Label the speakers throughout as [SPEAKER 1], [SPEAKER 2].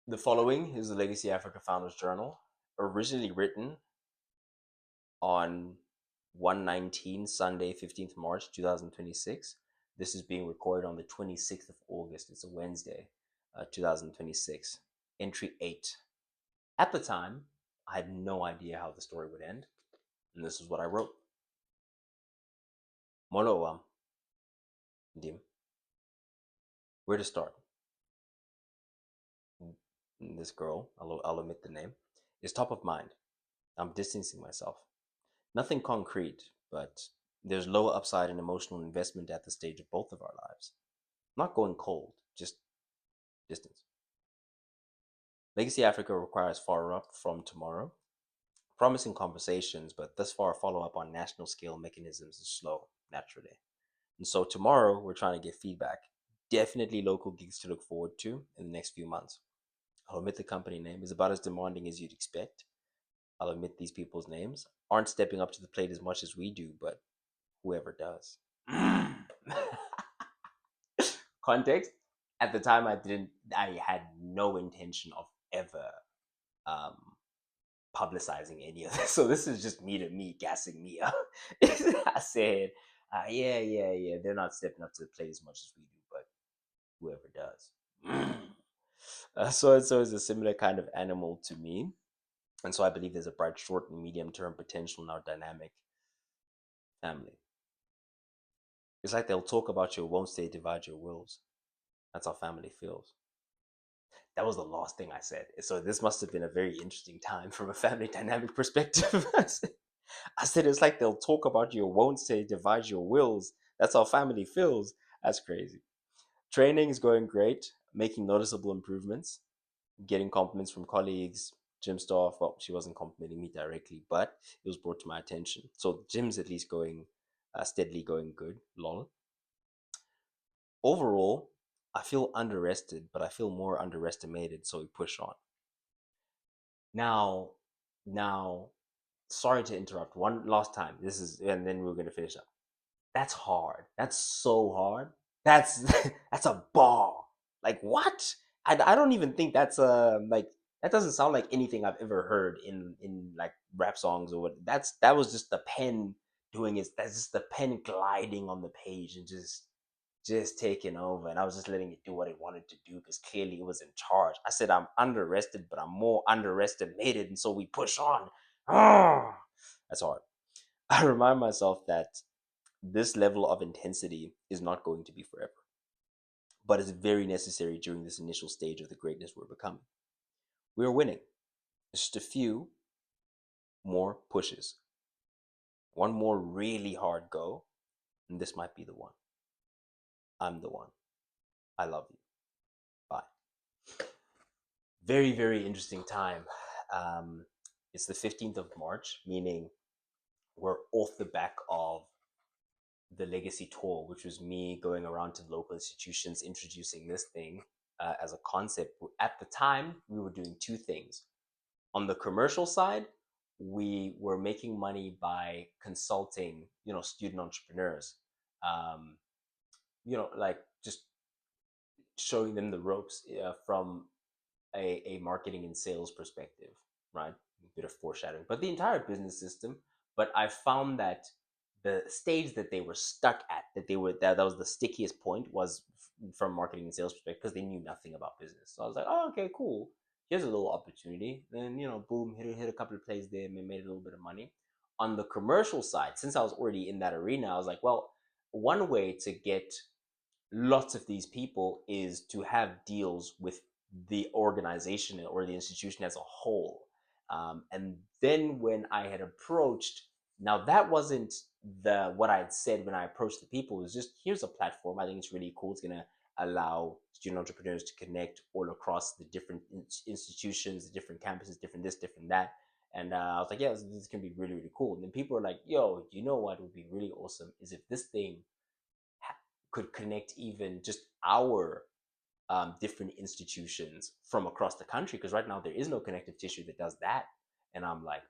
[SPEAKER 1] The following is the Legacy Africa Founders Journal, originally written on 119 Sunday, 15th March 2026. This is being recorded on the 26th of August. It's a Wednesday, 2026. Entry 8. At the time, I had no idea how the story would end, and this is what I wrote. Molo Dim. Where to start? This girl, I'll omit the name, is top of mind. I'm distancing myself. Nothing concrete, but there's low upside and emotional investment at the stage of both of our lives. I'm not going cold, just distance. Legacy Africa requires follow up from tomorrow. Promising conversations, but thus far, follow up on national scale mechanisms is slow, naturally. And so tomorrow, we're trying to get feedback. Definitely local gigs to look forward to in the next few months. I'll omit the company name. It's about as demanding as you'd expect. I'll omit these people's names. Aren't stepping up to the plate as much as we do, but whoever does. Context: at the time, I had no intention of ever um publicizing any of this, so this is just me to me gassing me up. I said, yeah, they're not stepping up to the plate as much as we do, but whoever does. So is a similar kind of animal to me, and so I believe there's a bright short and medium term potential in our dynamic family. It's like they'll talk about you, won't say divide your wills. That's how family feels. That was the last thing I said. So this must have been a very interesting time from a family dynamic perspective. I said it's like they'll talk about you, won't say divide your wills. That's how family feels. That's crazy. Training is going great, making noticeable improvements, getting compliments from colleagues, gym staff. Well, she wasn't complimenting me directly, but it was brought to my attention. So the gym's at least going steadily going good. Lol. Overall, I feel underrested, but I feel more underestimated, so we push on. Now, now, sorry to interrupt. One last time. This is, and then we're gonna finish up. That's hard. That's so hard. That's that's a bar. Like what? I don't even think that's like that doesn't sound like anything I've ever heard in like rap songs or what. That was just the pen doing it. That's just the pen gliding on the page and just taking over, and I was just letting it do what it wanted to do because clearly it was in charge. I said I'm underrested, but I'm more underestimated, and so we push on. Ah, that's hard. I remind myself that this level of intensity is not going to be forever, but is very necessary during this initial stage of the greatness we're becoming. We're winning. Just a few more pushes, one more really hard go, and this might be the one. I'm the one. I love you. Bye. Very, very interesting time. Um, it's the 15th of March, meaning we're off the back of the Legacy Tour, which was me going around to local institutions introducing this thing as a concept. At the time, we were doing two things. On the commercial side, we were making money by consulting, student entrepreneurs, um, like just showing them the ropes from a marketing and sales perspective, right? A bit of foreshadowing, but the entire business system. But I found that the stage that they were stuck at, that was the stickiest point, was from marketing and sales perspective because they knew nothing about business. So I was like, oh, okay, cool. Here's a little opportunity. Then boom, hit a couple of plays there, made a little bit of money. On the commercial side, since I was already in that arena, I was like, well, one way to get lots of these people is to have deals with the organization or the institution as a whole. And then when I had approached, now that wasn't the what I had said when I approached the people. It was just, here's a platform. I think it's really cool. It's gonna allow student entrepreneurs to connect all across the different institutions, the different campuses, different this, different that. And I was like, yeah, this can be really, really cool. And then people are like, yo, you know what would be really awesome is if this thing could connect even just our different institutions from across the country, because right now there is no connective tissue that does that. And I'm like,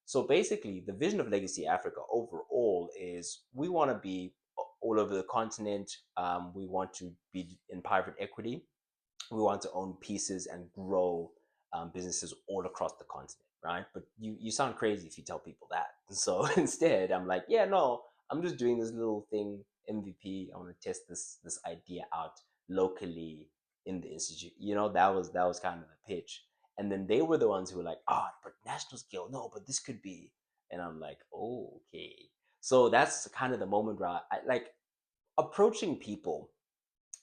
[SPEAKER 1] So basically, the vision of Legacy Africa overall is we want to be all over the continent. We want to be in private equity. we want to own pieces and grow businesses all across the continent, right? But you sound crazy if you tell people that. So instead, I'm like, yeah, no, I'm just doing this little thing, MVP. I want to test this idea out locally in the institute. That was kind of the pitch. And then they were the ones who were like, oh, but national scale, no, but this could be. And I'm like, oh, okay. So that's kind of the moment where I like approaching people.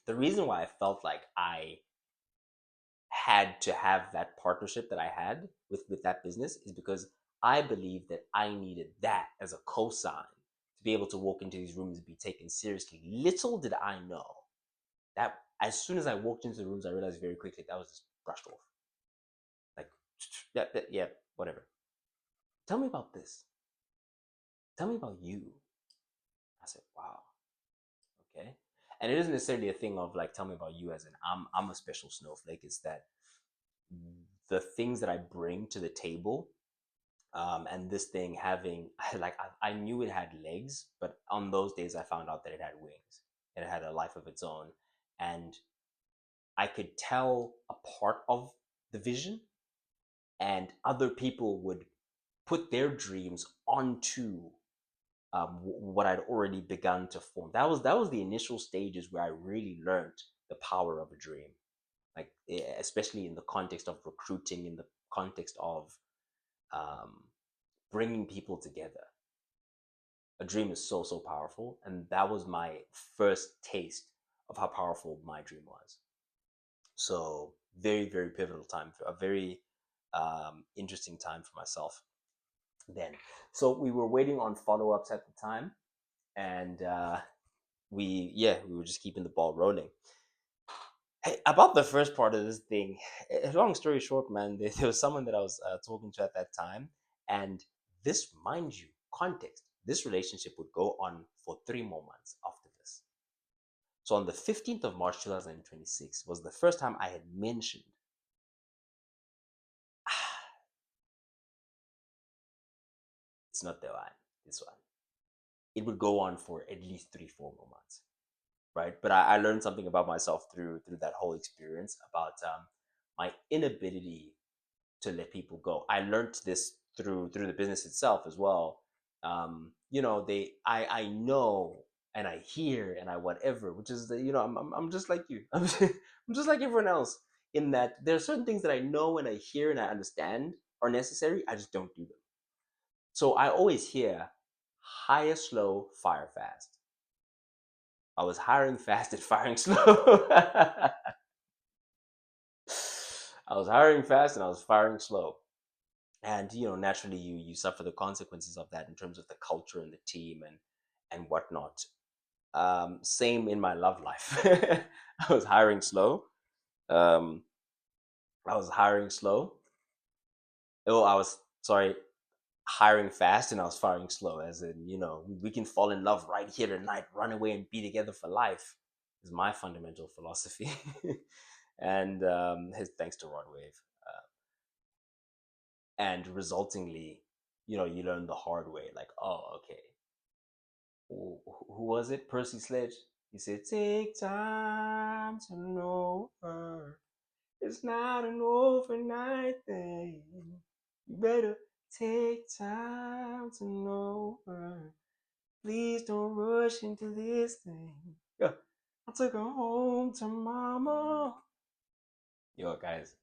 [SPEAKER 1] The reason why I felt like I had to have that partnership that I had with that business is because I believe that I needed that as a cosign to be able to walk into these rooms and be taken seriously. Little did I know that as soon as I walked into the rooms, I realized very quickly that was just brushed off. Like, yeah, whatever. Tell me about this. Tell me about you. I said, wow, okay. And it isn't necessarily a thing of like, tell me about you as in I'm a special snowflake. It's that the things that I bring to the table, and this thing having like I knew it had legs, but on those days I found out that it had wings. It had a life of its own, and I could tell a part of the vision, and other people would put their dreams onto what I'd already begun to form. That was the initial stages where I really learned the power of a dream, like especially in the context of recruiting, in the context of um, bringing people together. A dream is so so powerful, and that was my first taste of how powerful my dream was. So very very pivotal time, a very interesting time for myself then. So we were waiting on follow-ups at the time, and we were just keeping the ball rolling. Hey, about the first part of this thing, long story short, man, there was someone that I was talking to at that time, and this, mind you, context, this relationship would go on for 3 more months after this. So on the 15th of March 2026 was the first time I had mentioned, ah, it's not the one, this one. It would go on for at least 3, 4 more months, right? But I learned something about myself through that whole experience about my inability to let people go. I learned this through the business itself as well. I know and I hear and I whatever, which is I'm just like you. I'm just like everyone else in that there are certain things that I know and I hear and I understand are necessary. I just don't do them. So I always hear hire slow, fire fast. I was hiring fast and firing slow. I was hiring fast and I was firing slow. And naturally you suffer the consequences of that in terms of the culture and the team and whatnot. Same in my love life. I was hiring slow. um I was hiring slow. Oh, I was sorry, hiring fast and I was firing slow, as in we can fall in love right here tonight, run away and be together for life is my fundamental philosophy. And thanks to Rod Wave. And resultingly, you learn the hard way, like, oh, okay, who was it? Percy Sledge. He said, "Take time to know her. It's not an overnight thing. You better take time to know her. Please don't rush into this thing." Yeah. I took her home to mama. Yo, guys,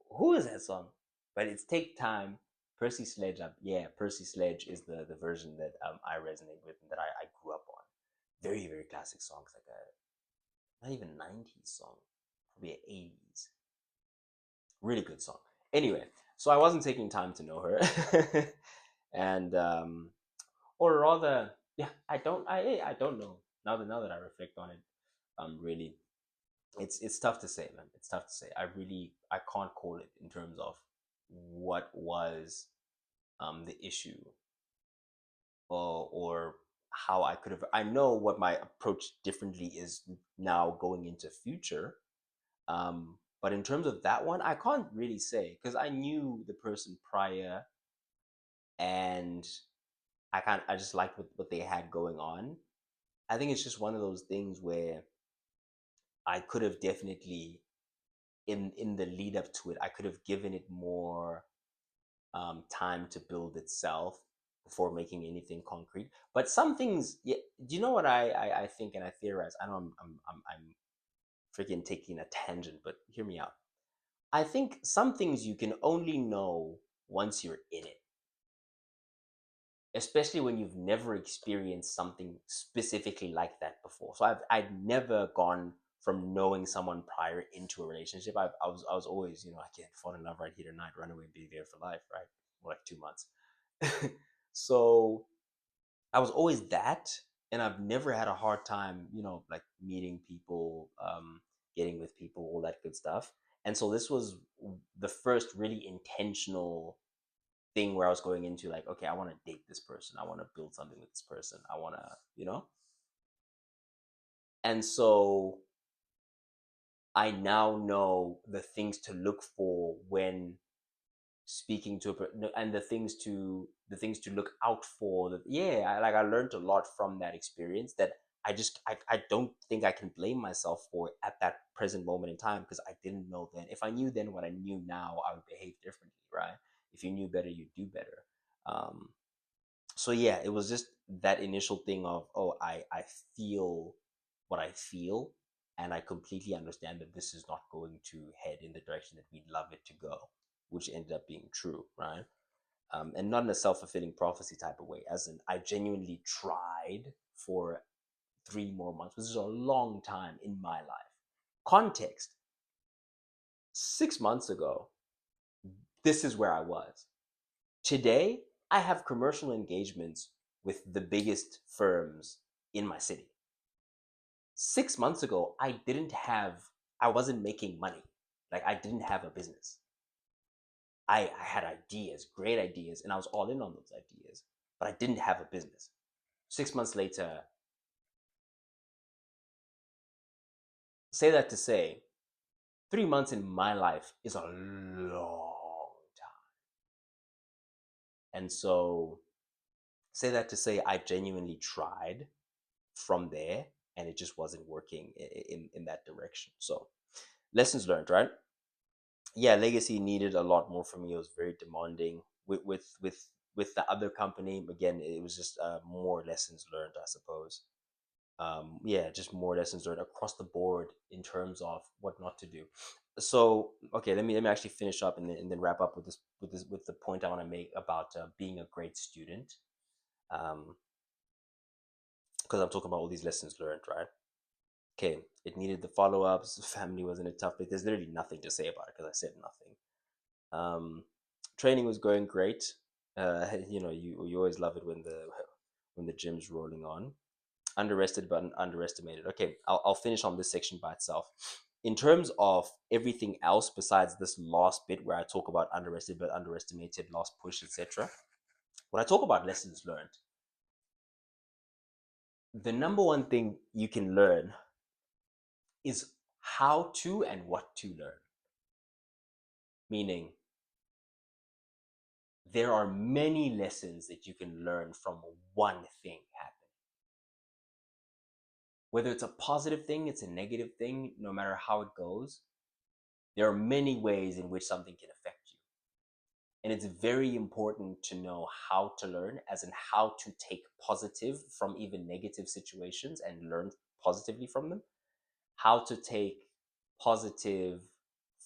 [SPEAKER 1] who is that song? But it's Take Time. Percy Sledge. Yeah, Percy Sledge is the version that I resonate with and that I grew up on. Very very classic songs, like a not even 90s song, probably an 80s. Really good song. Anyway, so I wasn't taking time to know her, and or rather, yeah, I don't know. Now that I reflect on it, really, it's tough to say, man. It's tough to say. I can't call it in terms of what was the issue, or how I could have. I know what my approach differently is now going into future. But in terms of that one, I can't really say because I knew the person prior, and I just liked what they had going on. I think it's just one of those things where I could have definitely in the lead up to it, I could have given it more time to build itself before making anything concrete. But some things, yeah, do you know what I think and I theorize? I know I'm freaking taking a tangent, but hear me out. I think some things you can only know once you're in it, especially when you've never experienced something specifically like that before. So I'd never gone from knowing someone prior into a relationship. I was always, I can't fall in love right here tonight, run away and be there for life, right? For like 2 months. So I was always that, and I've never had a hard time, like meeting people, getting with people, all that good stuff. And so this was the first really intentional thing where I was going into like, okay, I want to date this person, I want to build something with this person, I want to. And so I now know the things to look for when speaking to a no, and the things to look out for. That, yeah, I learned a lot from that experience that I don't think I can blame myself for at that present moment in time, because I didn't know then. If I knew then what I knew now, I would behave differently, right? If you knew better, you'd do better. um so yeah, it was just that initial thing of, oh, I feel what I feel, and I completely understand that this is not going to head in the direction that we'd love it to go, which ended up being true, right? And not in a self-fulfilling prophecy type of way, as in I genuinely tried for 3 more months, which is a long time in my life. Context: 6 months ago, this is where I was. Today, I have commercial engagements with the biggest firms in my city. 6 months ago, I wasn't making money. Like, I didn't have a business. I had ideas, great ideas, and I was all in on those ideas, but I didn't have a business. 6 months later, say that to say, 3 months in my life is a long time. And so, say that to say, I genuinely tried from there, and it just wasn't working in that direction. So, lessons learned, right? Yeah, legacy needed a lot more from me. It was very demanding. With the other company, again, it was just more lessons learned, I suppose. Yeah, just more lessons learned across the board in terms of what not to do. So, okay, let me actually finish up, and then wrap up with the point I want to make about being a great student. Um, because I'm talking about all these lessons learned, right? Okay, it needed the follow ups. Family was in a tough place. There's literally nothing to say about it because I said nothing. Training was going great. You always love it when the gym's rolling on. Underestimated but underestimated. Okay, I'll finish on this section by itself. In terms of everything else besides this last bit where I talk about underestimated but underestimated, last push, etc. When I talk about lessons learned, the number one thing you can learn is how to and what to learn. Meaning, there are many lessons that you can learn from one thing happening. Whether it's a positive thing, it's a negative thing, no matter how it goes, there are many ways in which something can affect you. And it's very important to know how to learn, as in how to take positive from even negative situations and learn positively from them, how to take positive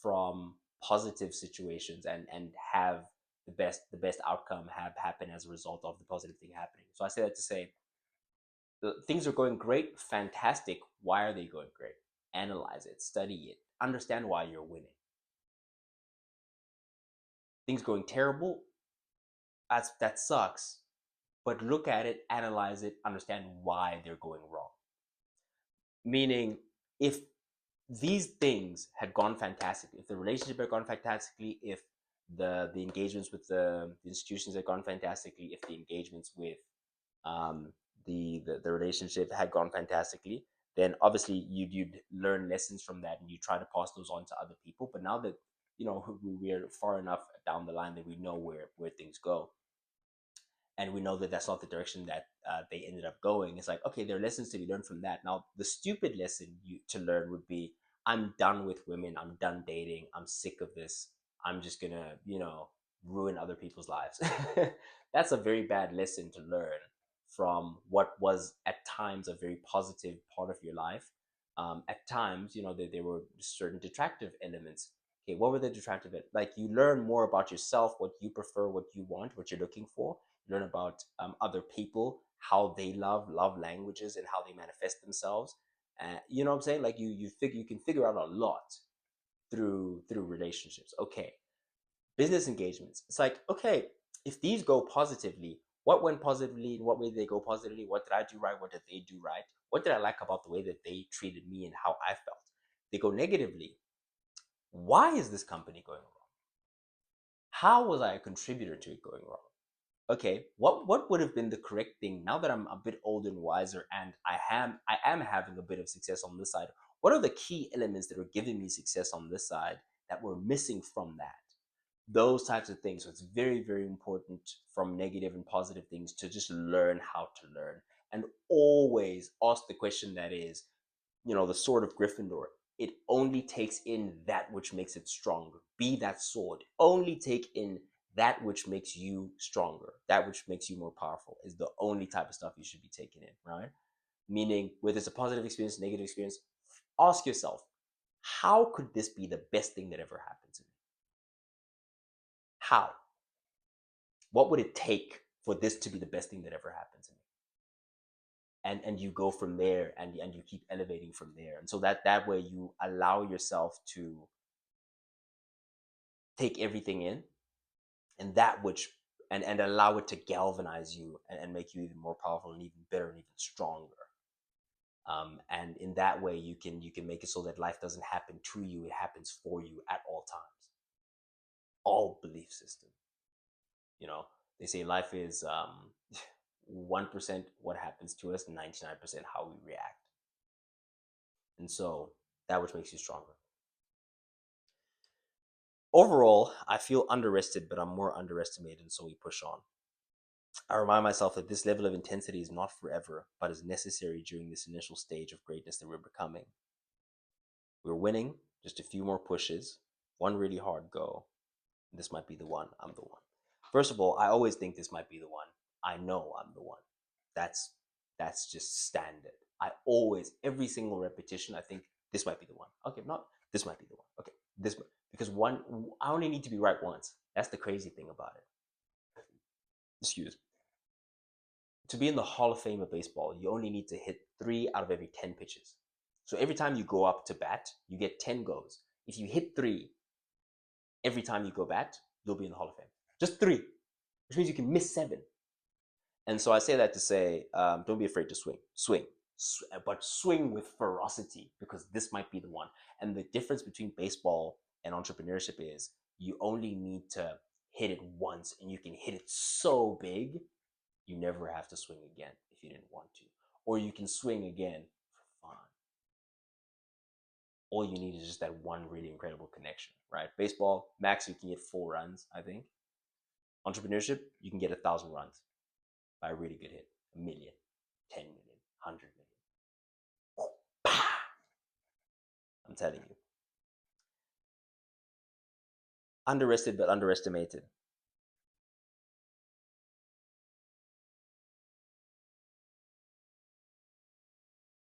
[SPEAKER 1] from positive situations and have the best outcome have happen as a result of the positive thing happening. So I say that to say, things are going great, fantastic. Why are they going great? Analyze it, study it, understand why you're winning. Things going terrible, that sucks. But look at it, analyze it, understand why they're going wrong. Meaning, if these things had gone fantastically, if the relationship had gone fantastically, if the engagements with the institutions had gone fantastically, if the engagements with um, the relationship had gone fantastically, then obviously you'd learn lessons from that and you try to pass those on to other people. But now that we're far enough down the line that we know where things go, and we know that that's not the direction that they ended up going, it's like, okay, there are lessons to be learned from that. Now, the stupid lesson to learn would be, I'm done with women. I'm done dating. I'm sick of this. I'm just gonna, ruin other people's lives. That's a very bad lesson to learn from what was at times a very positive part of your life. At times, there were certain detractive elements. Okay, what were the detractive? Like, you learn more about yourself, what you prefer, what you want, what you're looking for. You learn about other people, how they love languages, and how they manifest themselves. You know what I'm saying? Like, you can figure out a lot through relationships. Okay, business engagements. It's like, okay, if these go positively, what went positively? In what way did they go positively? What did I do right? What did they do right? What did I like about the way that they treated me and how I felt? They go negatively. Why is this company going wrong? How was I a contributor to it going wrong? Okay, what would have been the correct thing now that I'm a bit older and wiser, and I am having a bit of success on this side? What are the key elements that are giving me success on this side that were missing from that? Those types of things. So it's very, very important from negative and positive things to just learn how to learn, and always ask the question that is, the sword of Gryffindor. It only takes in that which makes it stronger. Be that sword. Only take in that which makes you stronger, that which makes you more powerful, is the only type of stuff you should be taking in, right? Meaning, whether it's a positive experience, negative experience, ask yourself, how could this be the best thing that ever happened to me? How? What would it take for this to be the best thing that ever happened to me? And you go from there, and you keep elevating from there. And so that way you allow yourself to take everything in, and that which and allow it to galvanize you, and make you even more powerful and even better and even stronger. And in that way you can make it so that life doesn't happen to you, it happens for you at all times. All belief system. They say life is 1% what happens to us, 99% how we react. And so that which makes you stronger. Overall, I feel underrested, but I'm more underestimated, and so we push on. I remind myself that this level of intensity is not forever, but is necessary during this initial stage of greatness that we're becoming. We're winning, just a few more pushes, one really hard go. This might be the one. I'm the one. First of all, I always think this might be the one. I know I'm the one. That's just standard. I always, every single repetition, I think this might be the one. Okay, not this might be the one. Okay, because I only need to be right once. That's the crazy thing about it. Excuse. To be in the Hall of Fame of baseball, you only need to hit 3 out of every 10 pitches. So every time you go up to bat, you get 10 goes. If you hit 3 every time you go bat, you'll be in the Hall of Fame. Just 3, which means you can miss 7. And so I say that to say, don't be afraid to swing, but swing with ferocity, because this might be the one. And the difference between baseball and entrepreneurship is you only need to hit it once, and you can hit it so big, you never have to swing again if you didn't want to. Or you can swing again for fun. All you need is just that one really incredible connection, right? Baseball, max you can get 4 runs, I think. Entrepreneurship, you can get 1,000 runs by a really good hit. 1,000,000, 10,000,000, 100,000,000. I'm telling you. Underestimated but underestimated.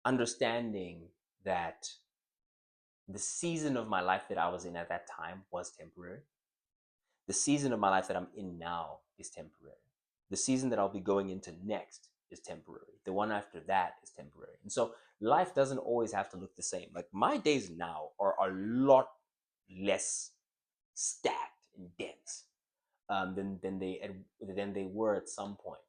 [SPEAKER 1] Understanding that the season of my life that I was in at that time was temporary. The season of my life that I'm in now is temporary. The season that I'll be going into next is temporary. The one after that is temporary. And so life doesn't always have to look the same. Like, my days now are a lot less stacked and dense than they were at some point.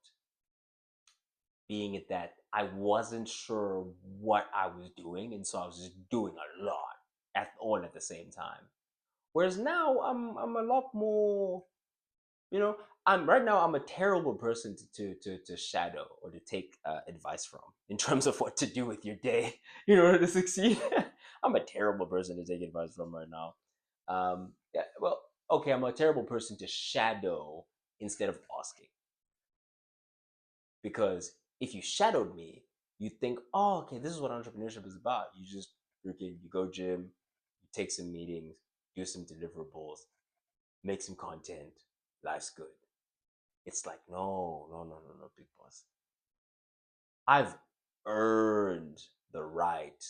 [SPEAKER 1] Being it that I wasn't sure what I was doing, and so I was just doing a lot all at the same time. Whereas now I'm a lot more, I'm a terrible person to shadow or to take advice from in terms of what to do with your day in order to succeed. I'm a terrible person to take advice from right now. Yeah, well, okay, I'm a terrible person to shadow instead of asking, because if you shadowed me, you think, oh, okay, this is what entrepreneurship is about. You just freaking, you go gym, take some meetings, do some deliverables, make some content, life's good. It's like, no, no, no, no, no, big boss. I've earned the right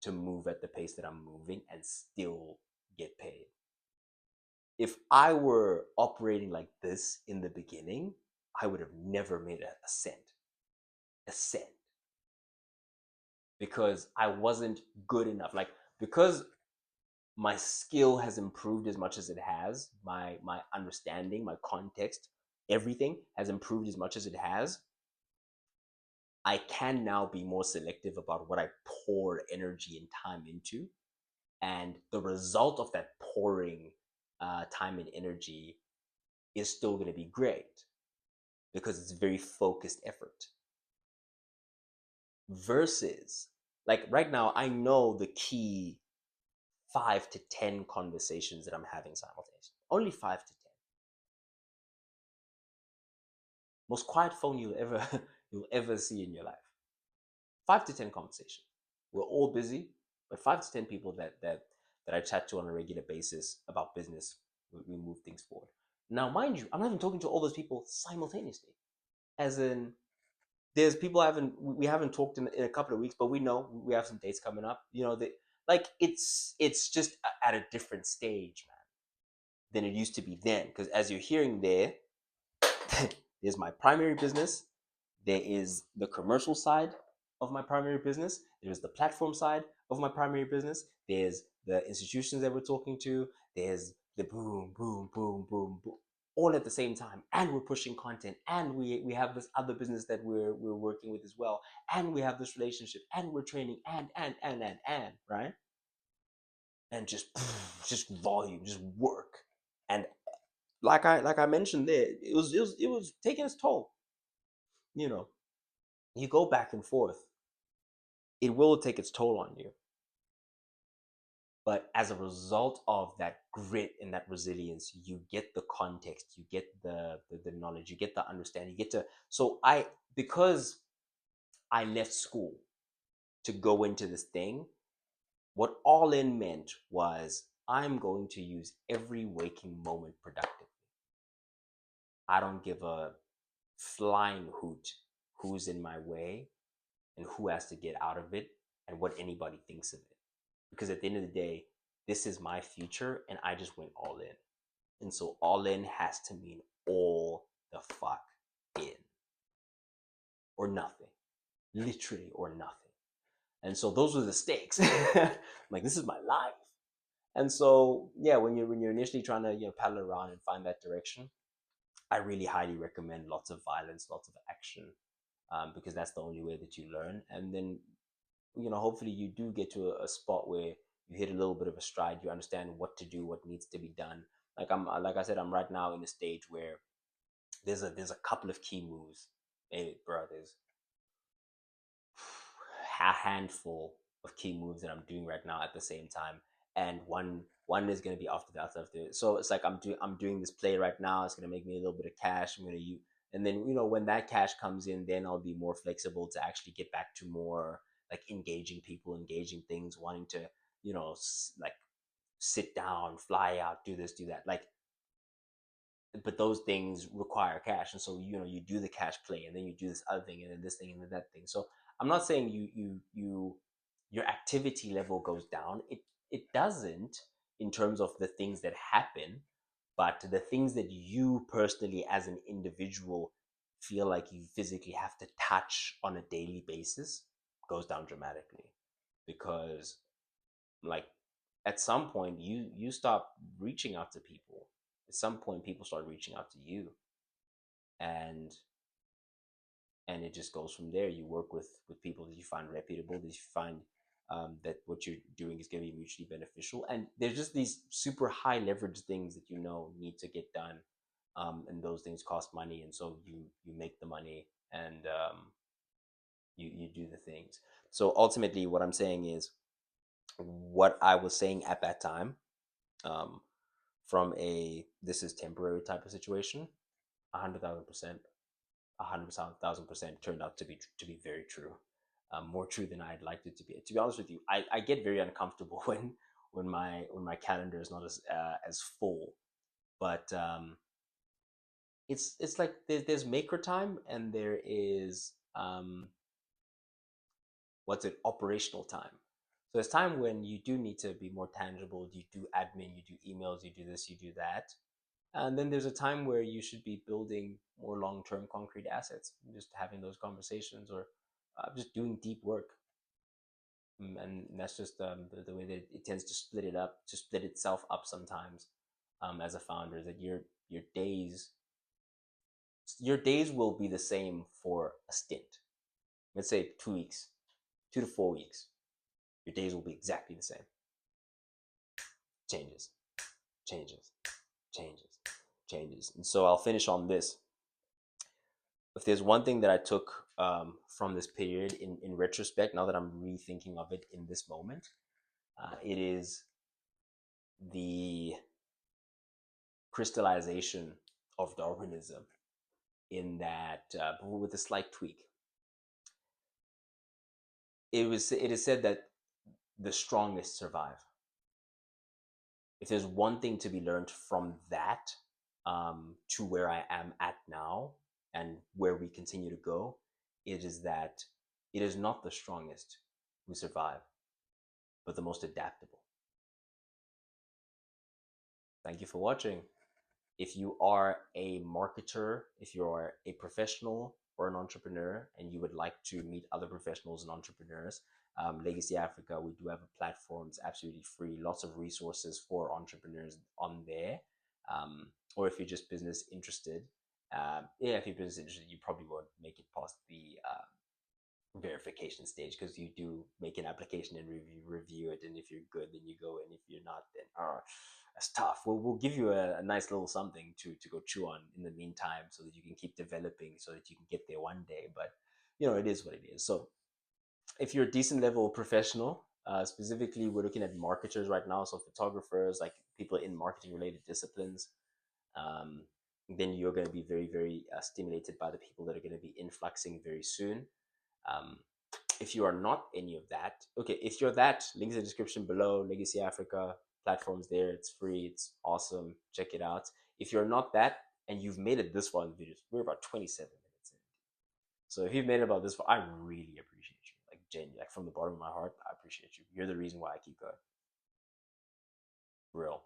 [SPEAKER 1] to move at the pace that I'm moving and still get paid. If I were operating like this in the beginning, I would have never made a cent. A cent. Because I wasn't good enough. Like, because my skill has improved as much as it has, my understanding, my context, everything has improved as much as it has, I can now be more selective about what I pour energy and time into. And the result of that pouring time and energy is still going to be great because it's very focused effort. Versus, like right now, I know the key 5 to 10 conversations that I'm having simultaneously. Only 5 to 10. Most quiet phone you'll ever see in your life. 5 to 10 conversations. We're all busy, but 5 to 10 people that I chat to on a regular basis about business, we move things forward. Now, mind you, I'm not even talking to all those people simultaneously. As in, there's people we haven't talked in a couple of weeks, but we know we have some dates coming up. You know, like it's just at a different stage, man, than it used to be then. Because as you're hearing there, there's my primary business, there is the commercial side of my primary business, there's the platform side of my primary business, there's the institutions that we're talking to, there's the boom, boom, boom, boom, boom, all at the same time. And we're pushing content, and we have this other business that we're working with as well, and we have this relationship, and we're training, and right? And just volume, just work. And like I mentioned there, it was taking its toll. You know, you go back and forth, it will take its toll on you. But as a result of that grit and that resilience, you get the context, you get the knowledge, you get the understanding, you get to. So because I left school to go into this thing, what all in meant was I'm going to use every waking moment productively. I don't give a flying hoot who's in my way and who has to get out of it and what anybody thinks of it. Because at the end of the day, this is my future and I just went all in. And so all in has to mean all the fuck in or nothing, literally or nothing. And so those were the stakes. Like, this is my life. And so, yeah, when you're initially trying to paddle around and find that direction, I really highly recommend lots of violence, lots of action, because that's the only way that you learn. And then, hopefully you do get to a spot where you hit a little bit of a stride. You understand what to do, what needs to be done. Like I said, I'm right now in a stage where there's a couple of key moves. Hey, bro, there's a handful of key moves that I'm doing right now at the same time, and one is going to be after the other. So it's like I'm doing this play right now. It's going to make me a little bit of cash. I'm going to use, and then when that cash comes in, then I'll be more flexible to actually get back to more like engaging people, engaging things, wanting to like sit down, fly out, do this, do that, like. But those things require cash, and so you do the cash play, and then you do this other thing, and then this thing, and then that thing. So I'm not saying your activity level goes down. It doesn't, in terms of the things that happen, but the things that you personally as an individual feel like you physically have to touch on a daily basis goes down dramatically. Because, like, at some point you stop reaching out to people. At some point people start reaching out to you, and it just goes from there. You work with people that you find reputable, that you find that what you're doing is going to be mutually beneficial, and there's just these super high leverage things that need to get done, and those things cost money, and so you make the money, and you do the things. So ultimately what I'm saying is what I was saying at that time, um, from a this is temporary type of situation, 100,000%, 100,000% turned out to be very true, more true than I'd liked it to be. To be honest with you, I get very uncomfortable when my calendar is not as full. But it's like there's maker time and there is what's it operational time. So it's time when you do need to be more tangible. You do admin, you do emails, you do this, you do that. And then there's a time where you should be building more long-term concrete assets, just having those conversations, or just doing deep work. And that's just the way that it tends to split it up, to split itself up sometimes. As a founder, that your days your days will be the same for a stint. Let's say 2 weeks, 2 to 4 weeks. Your days will be exactly the same. Changes, changes, changes, changes. And so I'll finish on this. If there's one thing that I took from this period in retrospect, now that I'm rethinking of it in this moment, it is the crystallization of Darwinism, in that, but with a slight tweak. It is said that the strongest survive. If there's one thing to be learned from that, to where I am at now and where we continue to go, it is that it is not the strongest who survive, but the most adaptable. Thank you for watching. If you are a marketer, if you are a professional or an entrepreneur, and you would like to meet other professionals and entrepreneurs, Legacy Africa, we do have a platform. It's absolutely free. Lots of resources for entrepreneurs on there. Or if you're just business interested, if you're business interested, you probably won't make it past the verification stage, because you do make an application and review it, and if you're good, then you go, and if you're not, then that's tough. We'll give you a nice little something to go chew on in the meantime, so that you can keep developing, so that you can get there one day. But it is what it is. So if you're a decent level professional, specifically we're looking at marketers right now, so photographers, like people in marketing related disciplines, then you're going to be very, very stimulated by the people that are going to be influxing very soon. If you are not any of that, okay, if you're that, links in the description below. Legacy Africa platforms there. It's free. It's awesome. Check it out. If you're not that and you've made it this far in the videos, we're about 27 minutes in. So if you've made it about this far, I really appreciate you. Like, genuinely, like from the bottom of my heart, I appreciate you. You're the reason why I keep going. Real,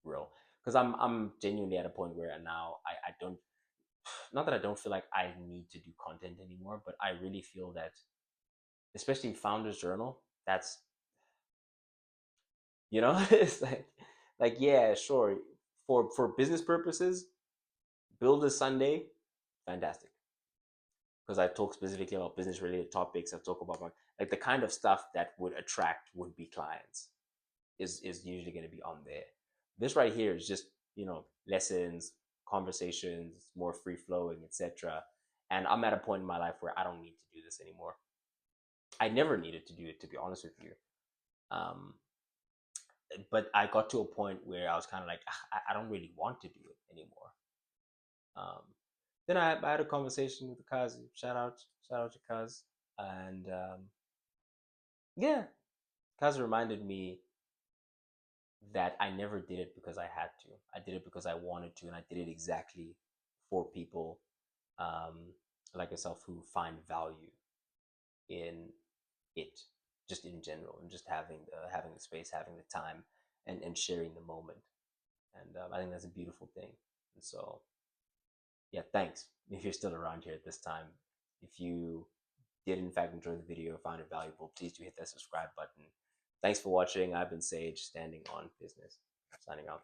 [SPEAKER 1] real. Because I'm genuinely at a point where now I don't, not that I don't feel like I need to do content anymore, but I really feel that, especially Founders Journal, that's, it's like, yeah, sure, for business purposes, build a Sunday, fantastic, because I talk specifically about business related topics. I talk about like the kind of stuff that would attract would-be clients is usually going to be on there. This right here is just, lessons, conversations, more free flowing, etc. And I'm at a point in my life where I don't need to do this anymore. I never needed to do it, to be honest with you. But I got to a point where I was kind of like, I don't really want to do it anymore. Then I had a conversation with Kaz. Shout out to Kaz. And yeah, Kaz reminded me that I never did it because I had to. I did it because I wanted to, and I did it exactly for people like yourself who find value in it, just in general, and just having the space, having the time, and sharing the moment. And I think that's a beautiful thing. And so, yeah, thanks if you're still around here at this time. If you did in fact enjoy the video, found it valuable, please do hit that subscribe button. Thanks for watching. I've been Sage, standing on business. Signing off.